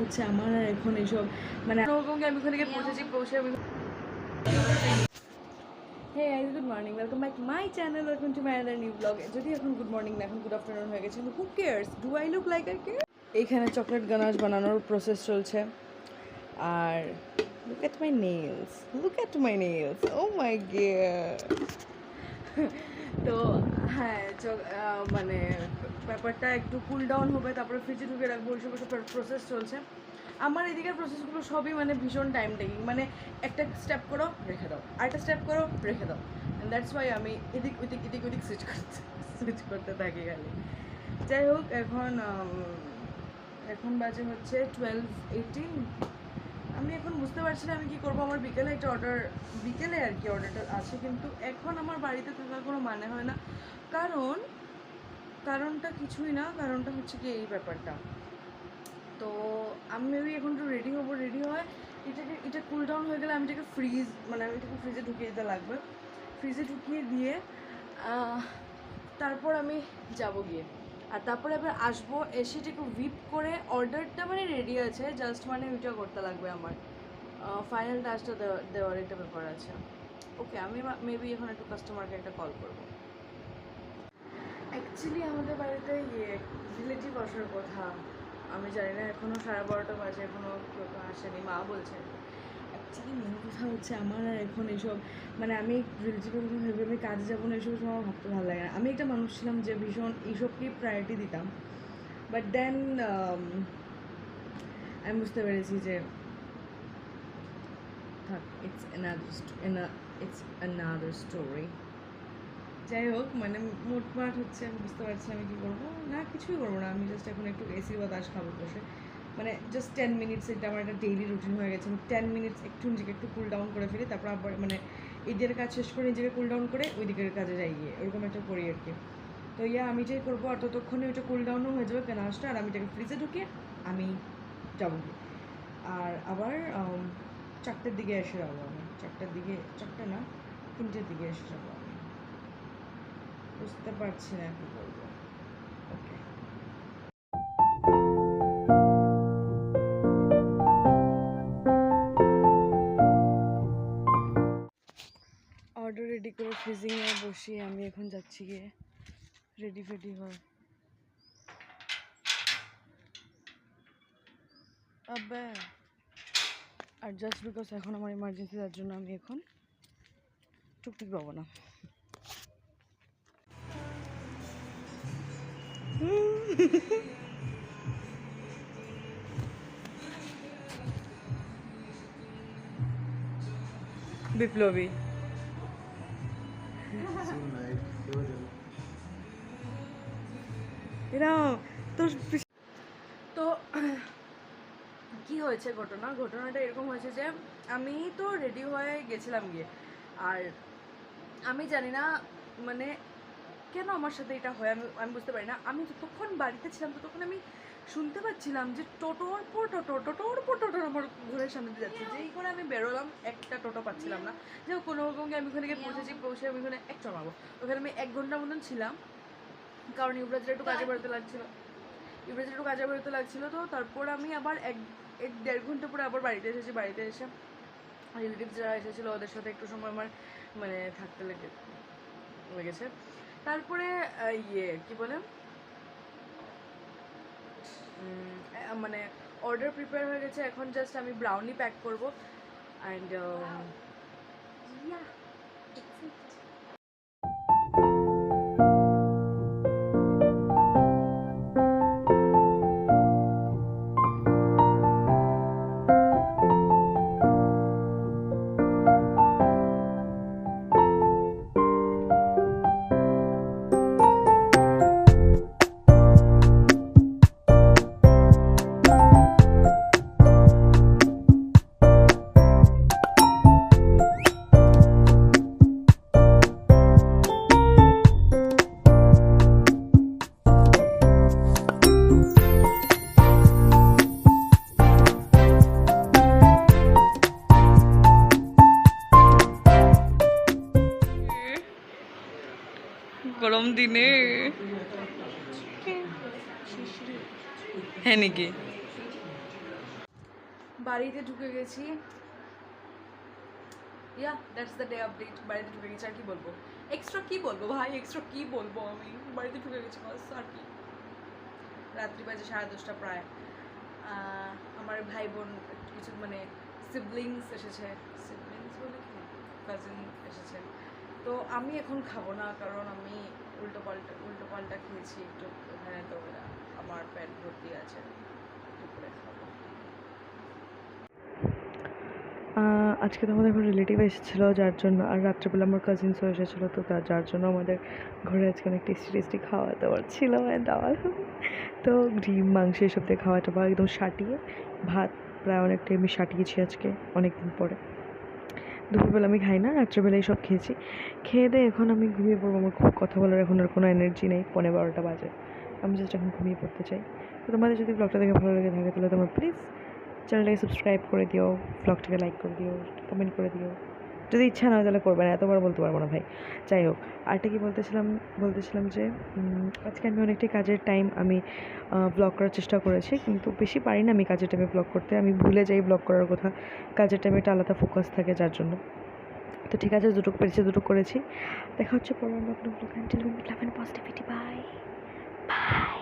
হচ্ছে আমার আর এখন এইসব মানে আমি ওখানে গিয়ে পৌঁছে আমি hey guys, good morning, welcome back to my channel, welcome to my other new blog. যদি এখন গুড মর্নিং না, এখন গুড আফটারনুন হয়ে গেছে, কিন্তু who cares, do I look like I care? এইখানে চকলেট গানাশ বানানোর প্রসেস চলছে। আর look at my nails, look at my nails, oh my god. তো হ্যাঁ, মানে ব্যাপারটা একটু কুল ডাউন হবে, তারপরে ফ্রিজে ঢুকে রাখবো, ওইসব প্রসেস চলছে। আমার এদিকের প্রসেসগুলো সবই মানে ভীষণ টাইম টেকিং, মানে একটা স্টেপ করো রেখে দাও, আরেকটা স্টেপ করো রেখে দাও, অ্যান্ড দ্যাটস ওয়াই আমি এদিক ওদিক সুইচ করতে থাকি খালি। যাই হোক, এখন বাজে হচ্ছে 12:18। আমি এখন বুঝতে পারছি না আমি কী করবো। আমার বিকেলে একটা বিকেলে আর কি অর্ডারটা আছে, কিন্তু এখন আমার বাড়িতে থাকার কোনো মানে হয় না। কারণটা কিছুই না, কারণটা হচ্ছে কি এই ব্যাপারটা। তো আমি মেবি এখন একটু রেডি হয় এটা কুল ডাউন হয়ে গেলে আমি এটাকে ফ্রিজে ঢুকিয়ে দিতে লাগবে। ফ্রিজে ঢুকিয়ে দিয়ে তারপর আমি যাব গিয়ে, আর তারপরে আবার আসবো, এসে এটাকে হুইপ করে অর্ডারটা মানে রেডি আছে, জাস্ট মানে ওইটা করতে লাগবে আমার। ফাইনাল টাচটা দেওয়ার একটা ব্যাপার আছে। ওকে, আমি মেবি এখন একটু কাস্টমারকে একটা কল করবো। অ্যাকচুয়ালি আমাদের বাড়িতে রিলেটিভ আসার কথা, আমি জানি না, এখনও 12:30 বাজে, এখনও কেউ আসেনি, মা বলছে। অ্যাকচুয়ালি মেন কথা হচ্ছে আমার আর এখন এইসব মানে আমি রিলেটিভের কথা ভেবে আমি কাজে যাবো না, এইসব সময় আমার ভাবতে ভালো লাগে না। আমি একটা মানুষ ছিলাম যে ভীষণ এইসবকেই প্রায়োরিটি দিতাম, বাট দেন আমি বুঝতে পেরেছি যে থাক, ইটস অ্যানাদার স্টোরি। যাই হোক, মানে মোটমাট হচ্ছে আমি বুঝতে পারছি আমি কী করবো না, কিছুই করবো না। আমি জাস্ট এখন একটু এসি বাতাস খাবো বসে, মানে জাস্ট 10 মিনিটস। এটা আমার একটা ডেইলি রুটিন হয়ে গেছে। আমি 10 মিনিটস একটু নিজেকে একটু কুল ডাউন করে ফেলি, তারপর আবার মানে এই দিকের কাজ শেষ করে নিজেকে কুল ডাউন করে ওই দিকের কাজে যাই গিয়ে, ওরকম একটা করি আর কি। তো আমি যেই করবো, আর ততক্ষণে ওইটা কুল ডাউনও হয়ে যাবে পেনাসটা, আর আমি এটাকে ফ্রিজে ঢুকিয়ে আমি যাবো গিয়ে। আর আবার 4টের দিকে এসে যাবো আমি, 4টের দিকে, 4টে না 3টের দিকে এসে যাবো আমি। বুঝতে পারছি না কি বলবো। ওকে, অর্ডার রেডি করে ফ্রিজিংয়ে বসিয়ে আমি এখন যাচ্ছি গিয়ে রেডি হয়। আবে, আর জাস্ট বিকজ এখন আমার ইমার্জেন্সি, তার জন্য আমি এখন টুকটুক পাবো না। বিপ্লবী এরা তোর তো কি হয়েছে ঘটনাটা এরকম হয়েছে যে আমি তো রেডি হয়ে গেছিলাম গিয়ে, আর আমি জানি না মানে কেন আমার সাথে এটা হয়, আমি বুঝতে পারি না। আমি যতক্ষণ বাড়িতে ছিলাম ততক্ষণ আমি শুনতে পাচ্ছিলাম যে টোটোর পর টোটো আমার ঘরের সামনে দিয়ে যাচ্ছে। যেই করে আমি বেরোলাম, একটা টোটো পাচ্ছিলাম না। যে কোনো রকমকে আমি ওখানে গিয়ে পৌঁছে আমি ওখানে মারবো। ওখানে আমি 1 ঘন্টার মতন ছিলাম, কারণ ইউবরাজের একটু কাজে বেরোতে লাগছিল। তো তারপর আমি আবার 1-1.5 ঘন্টা পরে আবার বাড়িতে এসে রিলেটিভস যারা এসেছিলো ওদের সাথে একটু সময় আমার মানে থাকতে লেগেছে। তারপরে কি বলে, মানে অর্ডার প্রিপেয়ার হয়ে গেছে। এখন জাস্ট আমি ব্রাউনি প্যাক করবো, অ্যান্ড গরম দিনে হ্যাঁ নাকি বাড়িতে ঢুকে গেছি। Yeah that's the day update. বাড়িতে ঢুকে গেছি, আর কি বলবো, এক্সট্রা কি বলবো ভাই, এক্সট্রা কি বলবো, আমি বাড়িতে ঢুকে গেছি বাস, আর কি। রাত্রি বাজে 10:30 প্রায়। আমার ভাই বোন কিছু মানে সিবলিংস এসেছে, সিবলিংস বলে কি, কাজিন এসেছে। তো আমি এখন খাবো না, কারণ আমি উল্টো পাল্টা খেয়েছি একটু ওখানে, তো আমার পেট ভর্তি আছে, দুপুরে খাবো। আজকে তো আমাদের ঘরে রিলেটিভ এসেছিলো, যার জন্য, আর রাত্রেবেলা আমার কাজিনসও এসেছিলো, তো যার জন্য আমাদের ঘরে আজকে অনেক টেস্টি খাওয়া দাওয়ার ছিল, তো ডিম মাংস এসব দিয়ে খাওয়া টাওয়া একদম সাটিয়ে, ভাত প্রায় অনেকটাই আমি সাটিয়েছি আজকে অনেক দিন পরে। দুপুরবেলা আমি খাই না, রাত্রেবেলায় সব খেয়েছি। খেয়ে দিয়ে এখন আমি ঘুমিয়ে পড়বো। আমার খুব কথা বলার এখন আর কোনো এনার্জি নেই, 11:15 বাজে। আমি জাস্ট এখন ঘুমিয়ে পড়তে চাই। তো তোমাদের যদি ব্লগটা দেখে ভালো লেগে থাকে তাহলে তোমরা প্লিজ চ্যানেলটাকে সাবস্ক্রাইব করে দিও, ব্লগটাকে লাইক করে দিও, কমেন্ট করে দিও। যদি ইচ্ছা না হয় তাহলে করবে না, এতবার বলতে পারবো না ভাই। যাই হোক, আরেকটা কি বলতেছিলাম যে আজকে আমি অনেকটাই কাজের টাইম আমি ব্লগ করার চেষ্টা করেছি, কিন্তু বেশি পারি না আমি কাজের টাইমে ব্লগ করতে। আমি ভুলে যাই ব্লগ করার কথা, কাজের টাইমে একটা আলাদা ফোকাস থাকে যার জন্য। তো ঠিক আছে, দুটো পেরেছি, দুটো করেছি। দেখা হচ্ছে পরে অন্য কোনো blog. Until we meet, love and positivity. Bye by.